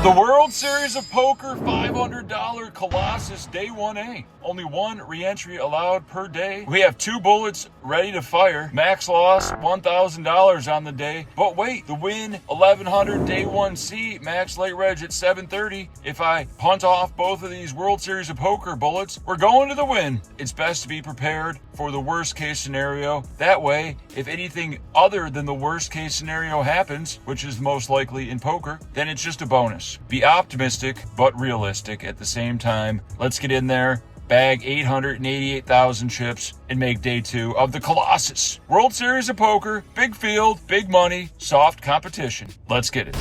The World Series of Poker $500 Colossus Day 1A. Only one re-entry allowed per day. We have 2 bullets ready to fire. Max loss $1,000 on the day. But wait, the win $1,100 Day 1C. Max late reg at 7:30. If I punt off both of these World Series of Poker bullets, we're going to the win. It's best to be prepared for the worst case scenario. That way, if anything other than the worst case scenario happens, which is most likely in poker, then it's just a bonus. Be optimistic, but realistic at the same time. Let's get in there, bag 888,000 chips, and make day 2 of the Colossus. World Series of Poker, big field, big money, soft competition. Let's get it.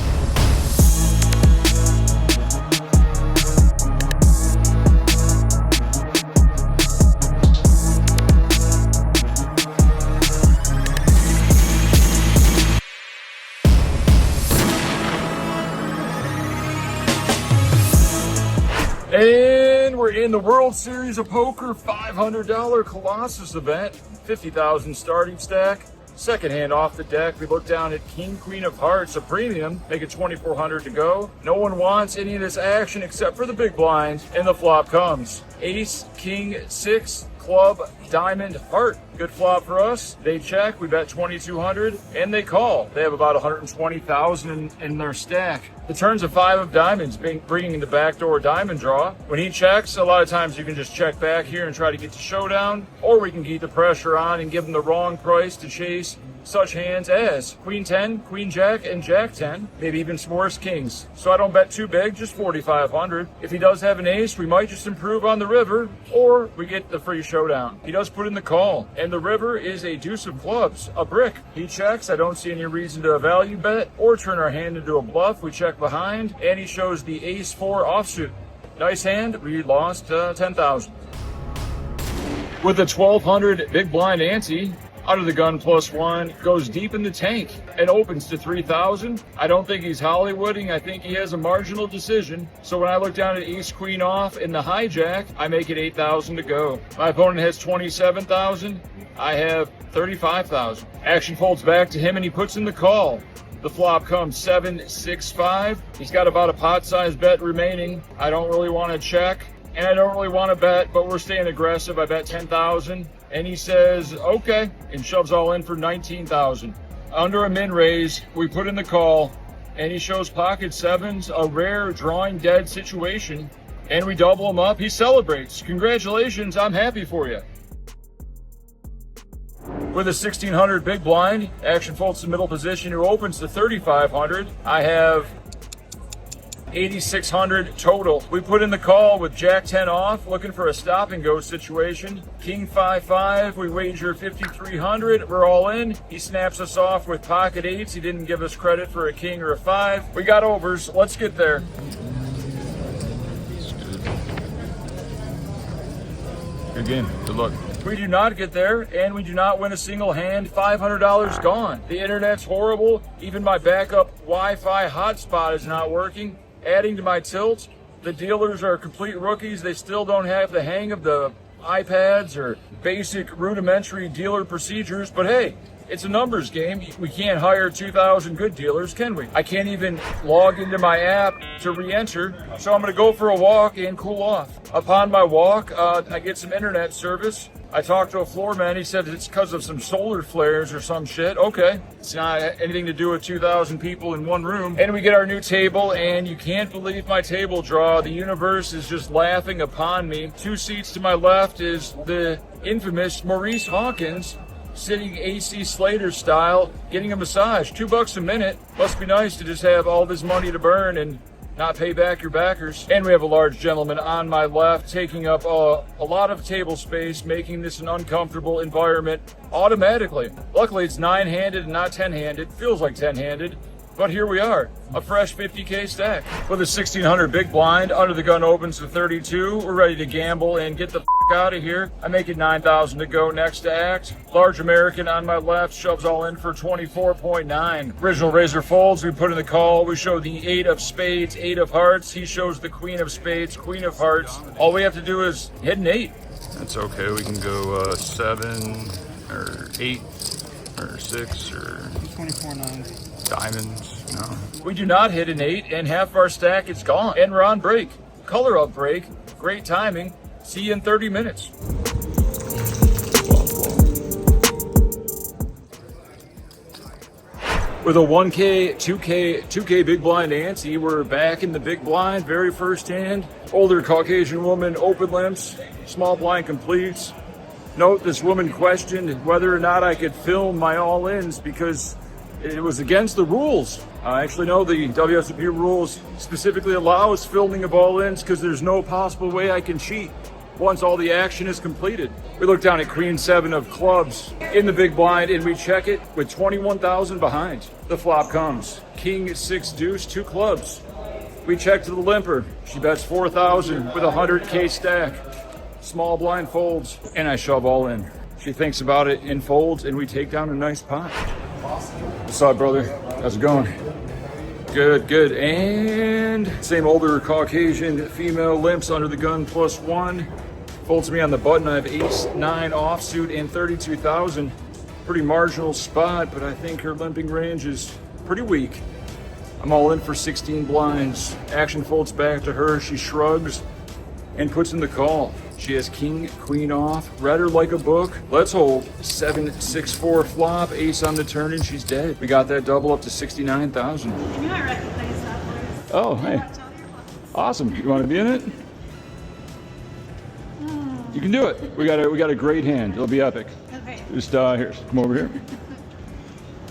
And we're in the World Series of Poker $500 Colossus event, 50,000 starting stack. Second hand off the deck, we look down at King, Queen of Hearts, a premium, make it 2,400 to go. No one wants any of this action except for the big blind, and the flop comes. Ace, King, 6, Club, Diamond, Heart. Good flop for us. They check, we bet 2,200, and they call. They have about 120,000 in their stack. The turn's a 5 of diamonds, bringing the backdoor diamond draw. When he checks, a lot of times you can just check back here and try to get to showdown, or we can keep the pressure on and give him the wrong price to chase such hands as Queen 10, Queen Jack, and Jack 10, maybe even some worse kings. So I don't bet too big, just 4,500. If he does have an ace, we might just improve on the river, or we get the free showdown. He does put in the call, and the river is a deuce of clubs, a brick. He checks, I don't see any reason to value bet or turn our hand into a bluff. We check behind, and he shows the ace 4 offsuit. Nice hand, we lost 10,000. With a 1,200 big blind ante, out of the gun +1, goes deep in the tank and opens to 3,000. I don't think he's Hollywooding. I think he has a marginal decision. So when I look down at ace queen off in the hijack, I make it 8,000 to go. My opponent has 27,000. I have 35,000. Action folds back to him and he puts in the call. The flop comes 7-6-5. He's got about a pot-sized bet remaining. I don't really want to check and I don't really want to bet, but we're staying aggressive. I bet 10,000. And he says, okay, and shoves all in for 19,000. Under a min raise, we put in the call, and he shows pocket sevens, a rare drawing dead situation, and we double him up. He celebrates. Congratulations, I'm happy for you. With a 1,600 big blind, action folds to middle position, who opens to 3,500. I have 8,600 total. We put in the call with Jack 10 off, looking for a stop and go situation. King 5-5, we wager 5,300. We're all in. He snaps us off with pocket 8s. He didn't give us credit for a king or a 5. We got overs. Let's get there. Good game. Good luck. We do not get there, and we do not win a single hand. $500 gone. The internet's horrible. Even my backup Wi-Fi hotspot is not working. Adding to my tilt, the dealers are complete rookies. They still don't have the hang of the iPads or basic rudimentary dealer procedures. But hey, it's a numbers game. We can't hire 2,000 good dealers, can we? I can't even log into my app to re-enter. So I'm going to go for a walk and cool off. Upon my walk, I get some internet service. I talked to a floor man. He said it's because of some solar flares or some shit. Okay. It's not anything to do with 2,000 people in one room. And we get our new table, and you can't believe my table draw. The universe is just laughing upon me. 2 seats to my left is the infamous Maurice Hawkins, sitting AC Slater style, getting a massage. $2 a minute. Must be nice to just have all this money to burn and not pay back your backers. And we have a large gentleman on my left taking up a lot of table space, making this an uncomfortable environment automatically. Luckily, it's 9-handed and not 10-handed. Feels like 10-handed. But here we are, a fresh 50K stack. With a 1,600 big blind, under the gun opens to 32. We're ready to gamble and get the out of here. I make it 9,000 to go. Next to act. Large American on my left shoves all in for 24.9. Original razor folds. We put in the call. We show the 8 of spades, 8 of hearts. He shows the queen of spades, queen of hearts. All we have to do is hit an 8. That's okay. We can go 7 or 8 or 6 or 24.9. diamonds, no. We do not hit an 8, and half of our stack is gone. And we're on break. Color up break. Great timing. See you in 30 minutes. With a 1K, 2K big blind ante, we're back in the big blind, very first hand. Older Caucasian woman, open limps, small blind completes. Note, this woman questioned whether or not I could film my all-ins because it was against the rules. I actually know the WSOP rules specifically allows filming of all-ins because there's no possible way I can cheat once all the action is completed. We look down at Queen 7 of clubs in the big blind and we check it with 21,000 behind. The flop comes. King 6 deuce, 2 clubs. We check to the limper. She bets 4,000 with a 100K stack. Small blind folds and I shove all in. She thinks about it and folds and we take down a nice pot. What's up, brother? How's it going? Good, good. And same older Caucasian female limps under the gun +1. Folds me on the button. I have ace 9 offsuit and 32,000. Pretty marginal spot, but I think her limping range is pretty weak. I'm all in for 16 blinds. Action folds back to her. She shrugs and puts in the call. She has king, queen off, read her like a book. Let's hold. 7-6-4 flop, ace on the turn, and she's dead. We got that double up to 69,000. You might recognize that voice. Oh, hey. Awesome. You want to be in it? You can do it. We got a great hand. It'll be epic. Okay. Just here, come over here.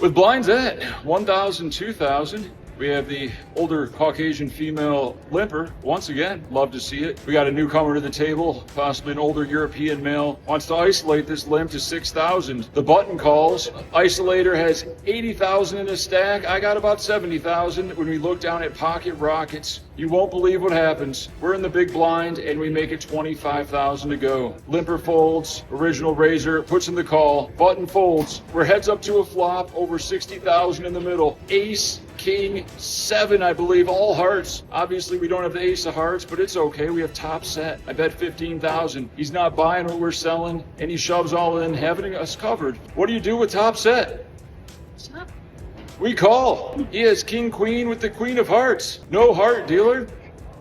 With blinds at 1,000, 2,000. We have the older Caucasian female limper. Once again, love to see it. We got a newcomer to the table, possibly an older European male. Wants to isolate this limp to 6,000. The button calls. Isolator has 80,000 in a stack. I got about 70,000. When we look down at pocket rockets, you won't believe what happens. We're in the big blind and we make it 25,000 to go. Limper folds, original razor, puts in the call, button folds. We're heads up to a flop, over 60,000 in the middle. Ace, king, 7, I believe, all hearts. Obviously, we don't have the ace of hearts, but it's okay. We have top set. I bet 15,000. He's not buying what we're selling, and he shoves all in, having us covered. What do you do with top set? Stop. We call. He has king, queen with the queen of hearts. No heart, dealer.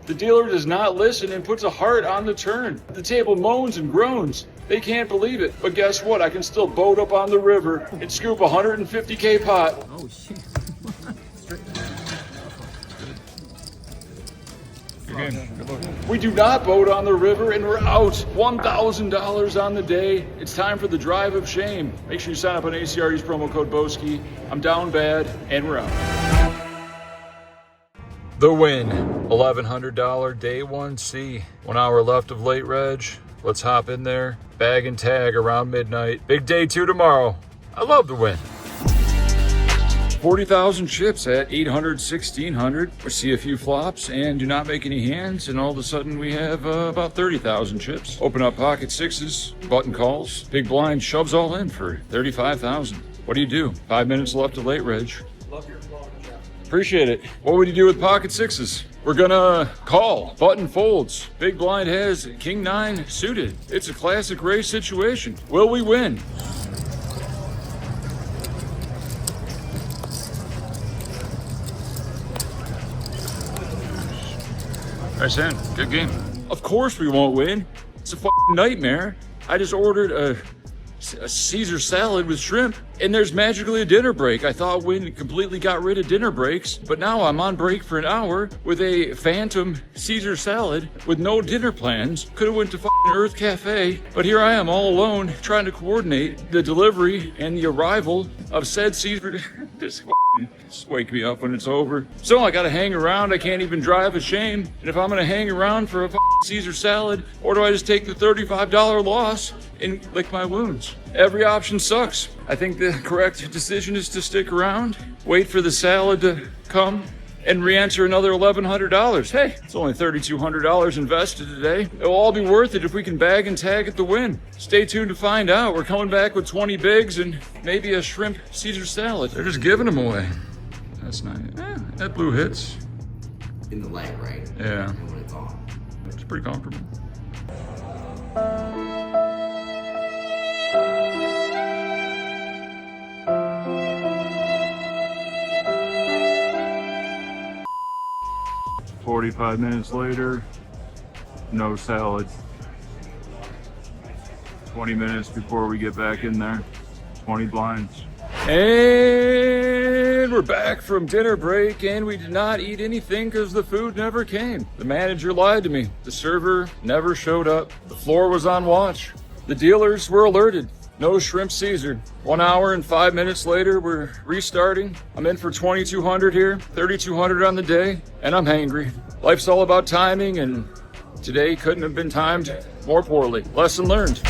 The dealer does not listen and puts a heart on the turn. The table moans and groans. They can't believe it. But guess what? I can still boat up on the river and scoop a 150K pot. Oh shit. We do not boat on the river and we're out. $1,000 on the day. It's time for the drive of shame. Make sure you sign up on ACR, use promo code Boski. I'm down bad and we're out. The win, $1,100 day 1C. 1 hour left of late reg. Let's hop in there. Bag and tag around midnight. Big day 2 tomorrow. I love the win. 40,000 chips at 800, 1,600. We see a few flops and do not make any hands, and all of a sudden we have about 30,000 chips. Open up pocket sixes, button calls, big blind shoves all in for 35,000. What do you do? 5 minutes left of late reg. Love your phone, Jeff. Appreciate it. What would you do with pocket sixes? We're gonna call. Button folds. Big blind has king 9 suited. It's a classic race situation. Will we win? Nice hand. Good game. Of course we won't win. It's a fucking nightmare. I just ordered a Caesar salad with shrimp, and there's magically a dinner break. I thought we completely got rid of dinner breaks, but now I'm on break for an hour with a phantom Caesar salad with no dinner plans. Could have went to fucking Earth Cafe, but here I am all alone trying to coordinate the delivery and the arrival of said Caesar. Just wake me up when it's over. So I gotta hang around. I can't even drive, a shame. And if I'm gonna hang around for a Caesar salad, or do I just take the $35 loss and lick my wounds? Every option sucks. I think the correct decision is to stick around, wait for the salad to come, and re-enter another $1,100. Hey, it's only $3,200 invested today. It'll all be worth it if we can bag and tag at the win. Stay tuned to find out. We're coming back with 20 bigs and maybe a shrimp Caesar salad. They're just giving them away. That's nice. That blue hits. In the leg, right? Yeah. And when it's on. It's pretty comfortable. 45 minutes later, no salad. 20 minutes before we get back in there, 20 blinds. And we're back from dinner break, and we did not eat anything because the food never came. The manager lied to me. The server never showed up. The floor was on watch. The dealers were alerted. No shrimp Caesar. 1 hour and 5 minutes later, we're restarting. I'm in for 2,200 here, 3,200 on the day, and I'm hangry. Life's all about timing, and today couldn't have been timed more poorly. Lesson learned.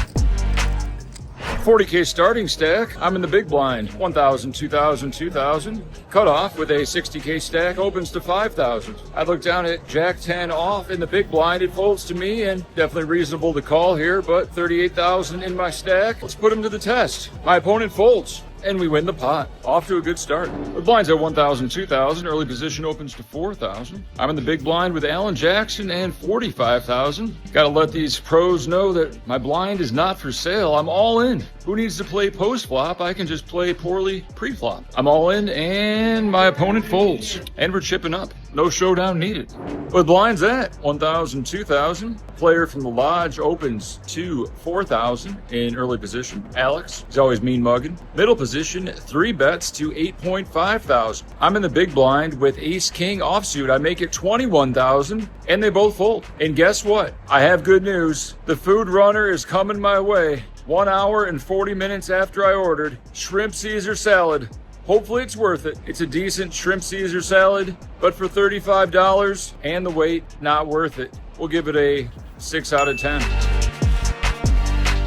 40K starting stack. I'm in the big blind. 1,000, 2,000, 2,000. Cut off with a 60K stack opens to 5,000. I look down at Jack 10 off in the big blind. It folds to me, and definitely reasonable to call here, but 38,000 in my stack. Let's put him to the test. My opponent folds, and we win the pot. Off to a good start. The blind's at 1,000, 2,000. Early position opens to 4,000. I'm in the big blind with Alan Jackson and 45,000. Gotta let these pros know that my blind is not for sale. I'm all in. Who needs to play post-flop? I can just play poorly pre-flop. I'm all in, and my opponent folds. And we're chipping up. No showdown needed. Where the blind's at 1,000, 2,000. Player from the lodge opens to 4,000 in early position. Alex, he's always mean mugging. Middle position, 3 bets to 8.5 thousand. I'm in the big blind with Ace King offsuit. I make it 21,000, and they both fold. And guess what? I have good news. The food runner is coming my way. 1 hour and 40 minutes after I ordered shrimp Caesar salad. Hopefully it's worth it. It's a decent shrimp Caesar salad, but for $35 and the wait, not worth it. We'll give it a 6 out of 10.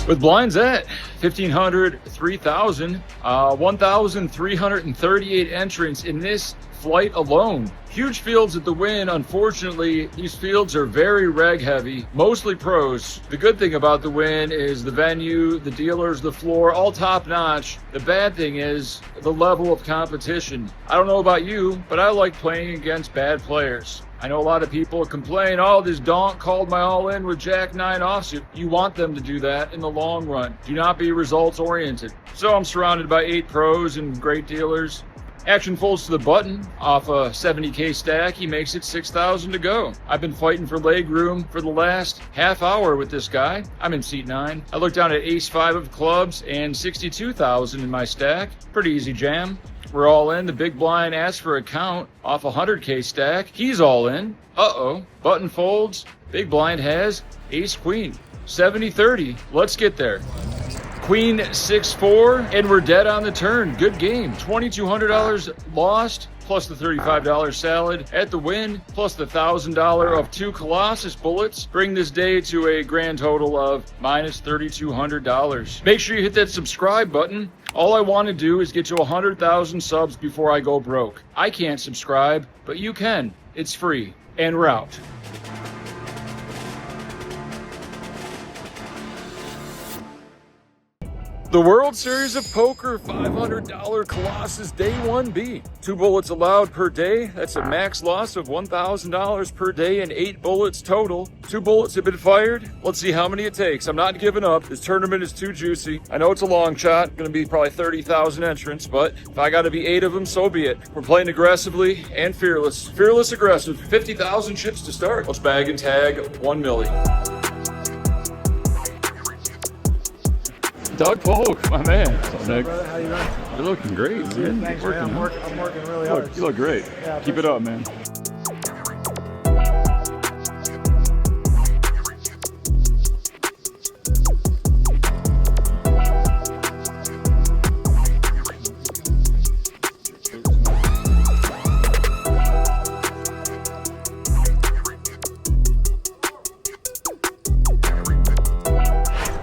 With blinds at 1,500, 3,000, 1,338 entrants in this flight alone. Huge fields at the win. Unfortunately, these fields are very reg heavy, mostly pros. The good thing about the win is the venue, the dealers, the floor, all top notch. The bad thing is the level of competition. I don't know about you, but I like playing against bad players. I know a lot of people complain, oh, this donk called my all-in with Jack 9 offsuit. You want them to do that in the long run. Do not be results-oriented. So I'm surrounded by 8 pros and great dealers. Action folds to the button off a 70K stack. He makes it 6,000 to go. I've been fighting for leg room for the last half hour with this guy. I'm in seat 9. I look down at ace 5 of clubs and 62,000 in my stack. Pretty easy jam. We're all in. The big blind asks for a count off a 100K stack. He's all in. Uh-oh. Button folds. Big blind has ace queen. 70-30. Let's get there. Queen 6-4, and we're dead on the turn. Good game. $2,200 lost, plus the $35 salad at the win, plus the $1,000 of 2 Colossus bullets. Bring this day to a grand total of minus $3,200. Make sure you hit that subscribe button. All I want to do is get to 100,000 subs before I go broke. I can't subscribe, but you can. It's free. And we're out. The World Series of Poker $500 Colossus Day 1B. 2 bullets allowed per day. That's a max loss of $1,000 per day and 8 bullets total. 2 bullets have been fired. Let's see how many it takes. I'm not giving up. This tournament is too juicy. I know it's a long shot. Going to be probably 30,000 entrants, but if I got to be 8 of them, so be it. We're playing aggressively and fearless. Fearless aggressive. 50,000 chips to start. Let's bag and tag 1 milli. Doug Polk, my man. What's up, Nick? Brother, how you doing? You're looking great, man. Thanks, man. I'm working really hard. You look great. Yeah, Keep it up, man.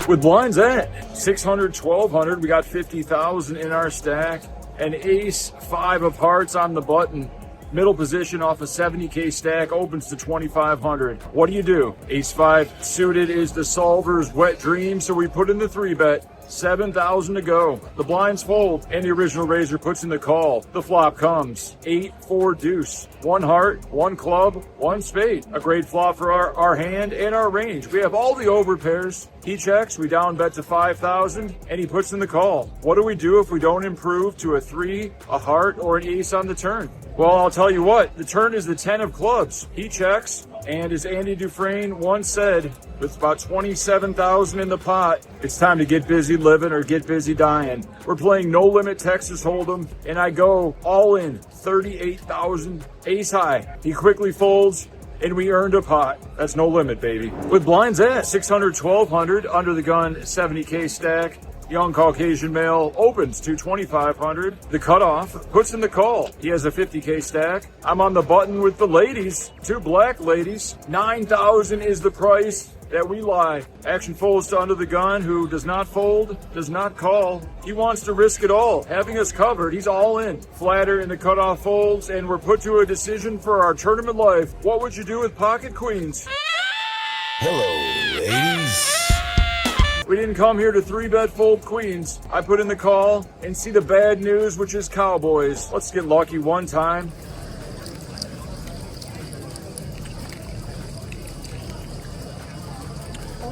With blinds at 600, 1,200, we got 50,000 in our stack. And ace 5 of hearts on the button. Middle position off a 70K stack opens to 2,500. What do? Ace 5 suited is the solver's wet dream, so we put in the 3 bet. 7,000 to go. The blinds fold, and the original raiser puts in the call. The flop comes. 8-4 deuce. 1 heart, 1 club, 1 spade. A great flop for our hand and our range. We have all the over pairs. He checks, we down bet to 5,000, and he puts in the call. What do we do if we don't improve to a 3, a heart, or an ace on the turn? Well, I'll tell you what, the turn is the 10 of clubs. He checks, and as Andy Dufresne once said, with about 27,000 in the pot, it's time to get busy living or get busy dying. We're playing no limit Texas Hold'em, and I go all in, 38,000, ace high. He quickly folds, and we earned a pot. That's no limit, baby. With blinds at 600, 1,200, under the gun, 70K stack. Young Caucasian male opens to 2,500. The cutoff puts in the call. He has a 50K stack. I'm on the button with the ladies, 2 black ladies. 9,000 is the price that we lie. Action folds to under the gun, who does not fold, does not call. He wants to risk it all. Having us covered, he's all in. Flatter in the cutoff folds, and we're put to a decision for our tournament life. What would you do with pocket queens? Hello, ladies. We didn't come here to 3-bet fold queens. I put in the call and see the bad news, which is cowboys. Let's get lucky one time.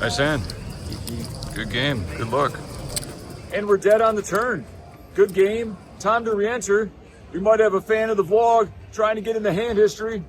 Nice hand. Good game. Good luck. And we're dead on the turn. Good game. Time to re-enter. We might have a fan of the vlog trying to get in the hand history.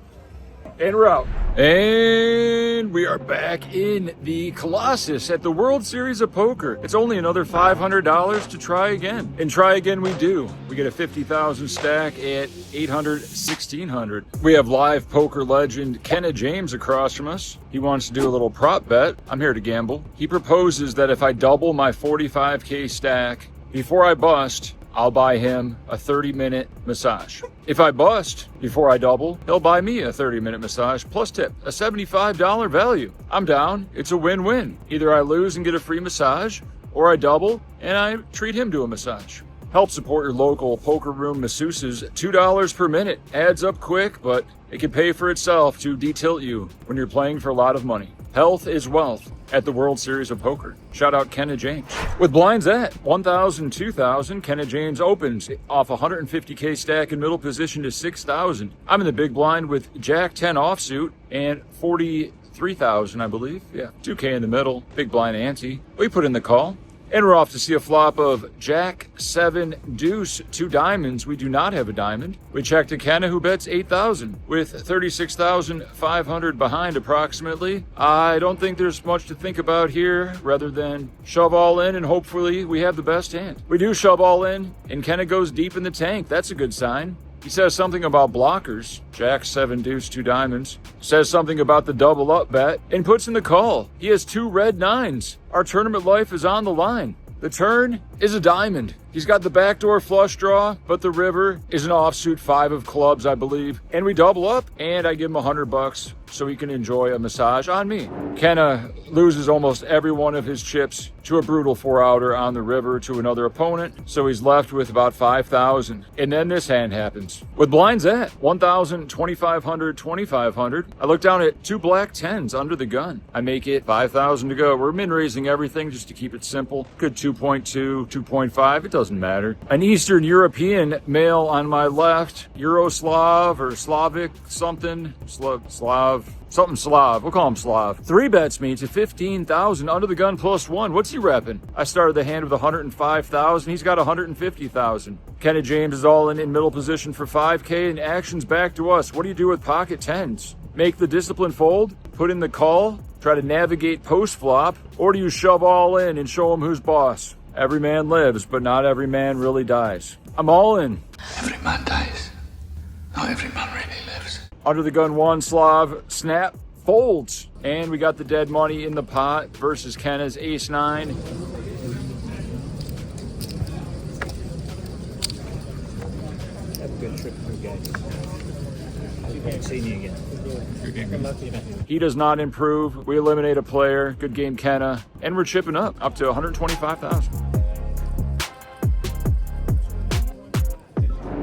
And we're out. And we are back in the Colossus at the World Series of Poker. It's only another $500 to try again. And try again we do. We get a 50,000 stack at 800, 1,600. We have live poker legend Kenna James across from us. He wants to do a little prop bet. I'm here to gamble. He proposes that if I double my 45K stack before I bust, I'll buy him a 30-minute massage. If I bust before I double, he'll buy me a 30-minute massage plus tip, a $75 value. I'm down. It's a win-win. Either I lose and get a free massage, or I double and I treat him to a massage. Help support your local poker room masseuses. $2 per minute. Adds up quick, but it can pay for itself to detilt you when you're playing for a lot of money. Health is wealth at the World Series of Poker. Shout out Kenna James. With blinds at 1,000, 2,000, Kenna James opens off 150K stack in middle position to 6,000. I'm in the big blind with Jack 10 offsuit and 43,000, I believe. Yeah, 2K in the middle, big blind ante. We put in the call. And we're off to see a flop of Jack 7 deuce 2 diamonds. We do not have a diamond. We check to Kenna, who bets 8,000 with 36,500 behind approximately. I don't think there's much to think about here rather than shove all in and hopefully we have the best hand. We do shove all in and Kenna goes deep in the tank. That's a good sign. He says something about blockers. Jack 7 deuce 2 diamonds. Says something about the double up bet and puts in the call. He has 2 red 9s. Our tournament life is on the line. The turn is a diamond. He's got the backdoor flush draw, but the river is an offsuit 5 of clubs, I believe. And we double up, and I give him $100 so he can enjoy a massage on me. Kenna loses almost every one of his chips to a brutal 4-outer on the river to another opponent, so he's left with about 5,000. And then this hand happens. With blinds at 1,000, 2,500, 2,500, I look down at 2 black 10s under the gun. I make it 5,000 to go. We're min-raising everything just to keep it simple. Good 2.2, 2.5, it doesn't matter. An Eastern European male on my left, Yuroslav or Slavic something, something Slav. We'll call him Slav. 3 bets me to 15,000 under the gun plus 1. What's he repping? I started the hand with 105,000. He's got 150,000. Kenna James is all in middle position for 5K and action's back to us. What do you do with pocket 10s? Make the discipline fold? Put in the call? Try to navigate post flop? Or do you shove all in and show him who's boss? Every man lives, but not every man really dies. I'm all in. Every man dies. Not every man really lives. Under the gun 1, Slav, snap, folds. And we got the dead money in the pot versus Kenna's ace 9. Have a good trip through, guys. I haven't seen you again. He does not improve. We eliminate a player. Good game, Kenna. And we're chipping up to 125,000.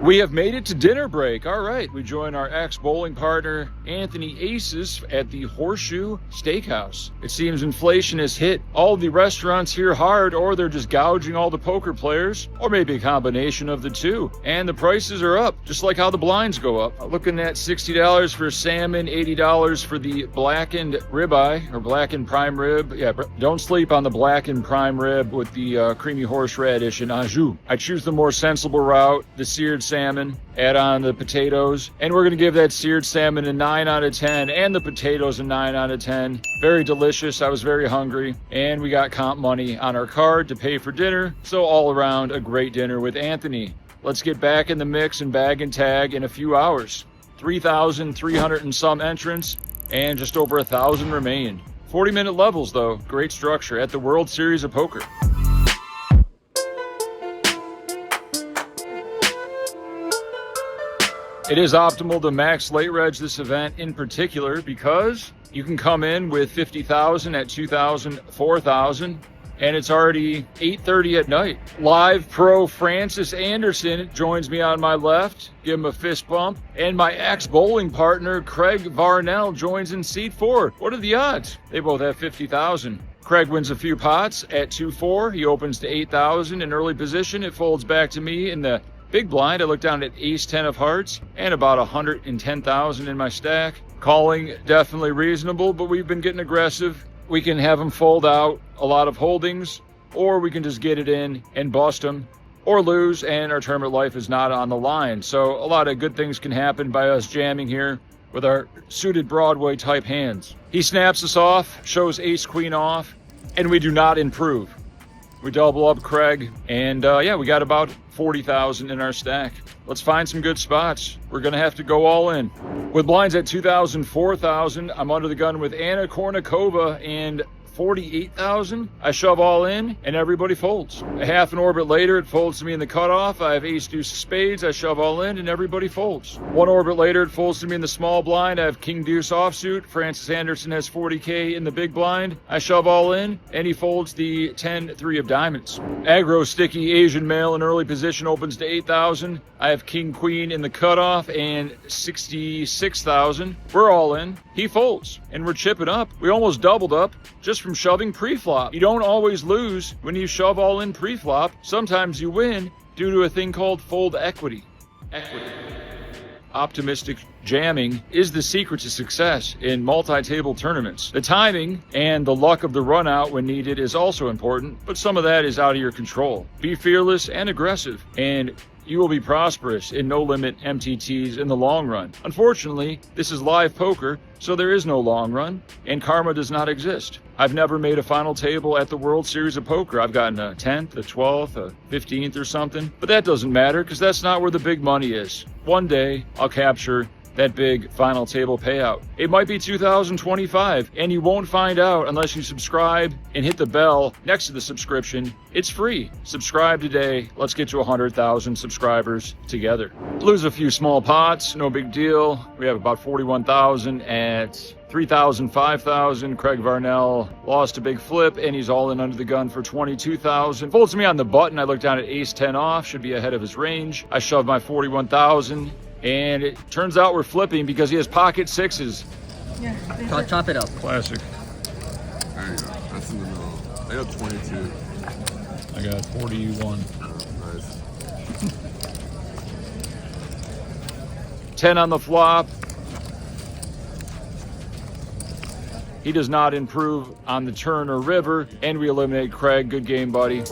We have made it to dinner break. All right, we join our ex-bowling partner, Anthony Aces, at the Horseshoe Steakhouse. It seems inflation has hit all the restaurants here hard, or they're just gouging all the poker players, or maybe a combination of the two. And the prices are up, just like how the blinds go up. Looking at $60 for salmon, $80 for the blackened ribeye, or blackened prime rib. Yeah, don't sleep on the blackened prime rib with the creamy horseradish and au jus. I choose the more sensible route, the seared salmon, add on the potatoes, and we're going to give that seared salmon a 9 out of 10 and the potatoes a 9 out of 10. Very delicious. I was very hungry, and we got comp money on our card to pay for dinner, so all around a great dinner with Anthony. Let's get back in the mix and bag and tag in a few hours. 3,300 and some entrants, and just over 1,000 remain. 40-minute levels though, great structure at the World Series of Poker. It is optimal to max late reg this event in particular because you can come in with 50,000 at 2,000, 4,000, and it's already 8:30 at night. Live pro Francis Anderson joins me on my left, give him a fist bump, and my ex-bowling partner Craig Varnell joins in seat 4. What are the odds? They both have 50,000. Craig wins a few pots at 2-4. He opens to 8,000 in early position. It folds back to me in the big blind. I look down at ace-10 of hearts and about 110,000 in my stack. Calling definitely reasonable, but we've been getting aggressive. We can have them fold out a lot of holdings, or we can just get it in and bust them, or lose, and our tournament life is not on the line. So a lot of good things can happen by us jamming here with our suited Broadway type hands. He snaps us off, shows ace-queen off, and we do not improve. We double up Craig, and yeah, we got about 40,000 in our stack. Let's find some good spots. We're gonna have to go all in. With blinds at 2,000, 4,000, I'm under the gun with Anna Kournikova and 48,000. I shove all in and everybody folds. A half an orbit later, it folds to me in the cutoff. I have ace deuce of spades. I shove all in and everybody folds. One orbit later, it folds to me in the small blind. I have king deuce offsuit. Francis Anderson has 40K in the big blind. I shove all in and he folds the 10-3 of diamonds. Aggro sticky Asian male in early position opens to 8,000. I have king queen in the cutoff and 66,000. We're all in. He folds and we're chipping up. We almost doubled up just from shoving pre-flop. You don't always lose when you shove all in pre-flop. Sometimes you win due to a thing called fold equity. Optimistic jamming is the secret to success in multi-table tournaments. The timing and the luck of the run out when needed is also important, but some of that is out of your control. Be fearless and aggressive, and you will be prosperous in no-limit MTTs in the long run. Unfortunately, this is live poker, so there is no long run, and karma does not exist. I've never made a final table at the World Series of Poker. I've gotten a 10th, a 12th, a 15th or something, but that doesn't matter because that's not where the big money is. One day, I'll capture that big final table payout. It might be 2025, and you won't find out unless you subscribe and hit the bell next to the subscription. It's free. Subscribe today. Let's get to 100,000 subscribers together. Lose a few small pots, no big deal. We have about 41,000 at 3,000, 5,000. Craig Varnell lost a big flip, and he's all in under the gun for 22,000. Folds me on the button. I look down at ace-10 off, should be ahead of his range. I shove my 41,000. And it turns out we're flipping because he has pocket sixes. Yeah. Chop it up. Classic. There you go. That's in the middle. I got 22. I got 41. Nice. 10 on the flop. He does not improve on the turn or river, and we eliminate Craig. Good game, buddy.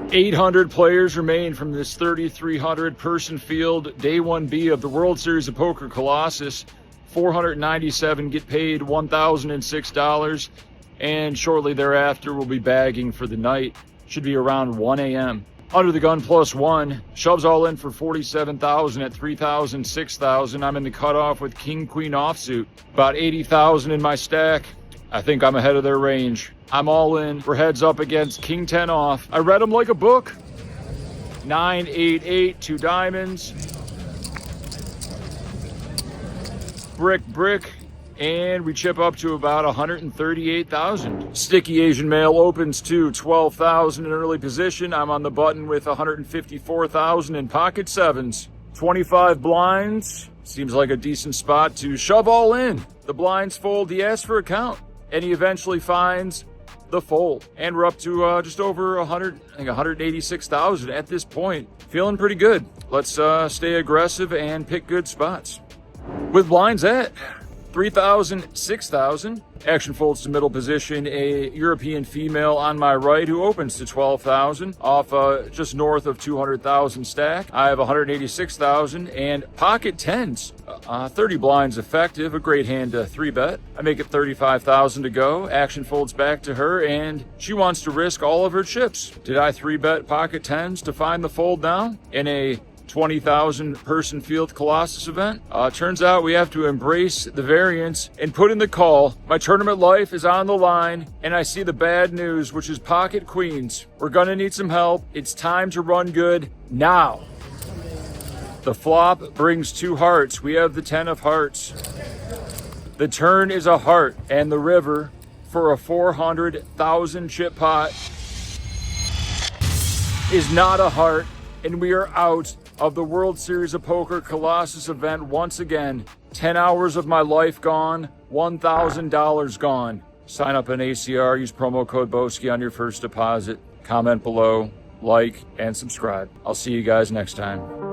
800 players remain from this 3,300 person field. Day 1B of the World Series of Poker Colossus. 497 get paid $1,006, and shortly thereafter we'll be bagging for the night. Should be around 1 a.m. Under the gun +1, shoves all in for 47,000 at 3,000, 6,000. I'm in the cutoff with king queen offsuit. About 80,000 in my stack. I think I'm ahead of their range. I'm all in. We're heads up against king 10 off. I read them like a book. 9, 8, 8, 2 diamonds. Brick, brick, and we chip up to about 138,000. Sticky Asian Male opens to 12,000 in early position. I'm on the button with 154,000 in pocket sevens. 25 blinds. Seems like a decent spot to shove all in. The blinds fold, he asks for a count, and he eventually finds the fold. And we're up to just over 186,000 at this point. Feeling pretty good. Let's stay aggressive and pick good spots. With blinds at 3,000, 6,000. Action folds to middle position, a European female on my right who opens to 12,000 off just north of 200,000 stack. I have 186,000 and pocket tens. 30 blinds effective, a great hand to 3-bet. I make it 35,000 to go. Action folds back to her and she wants to risk all of her chips. Did I 3-bet pocket tens to find the fold now in a 20,000 person field Colossus event? Turns out we have to embrace the variance and put in the call. My tournament life is on the line and I see the bad news, which is pocket queens. We're gonna need some help. It's time to run good now. The flop brings 2 hearts. We have the 10 of hearts. The turn is a heart and the river for a 400,000 chip pot is not a heart, and we are out of the World Series of Poker Colossus event once again. 10 hours of my life gone, $1,000 gone. Sign up in ACR, use promo code Boski on your first deposit. Comment below, like, and subscribe. I'll see you guys next time.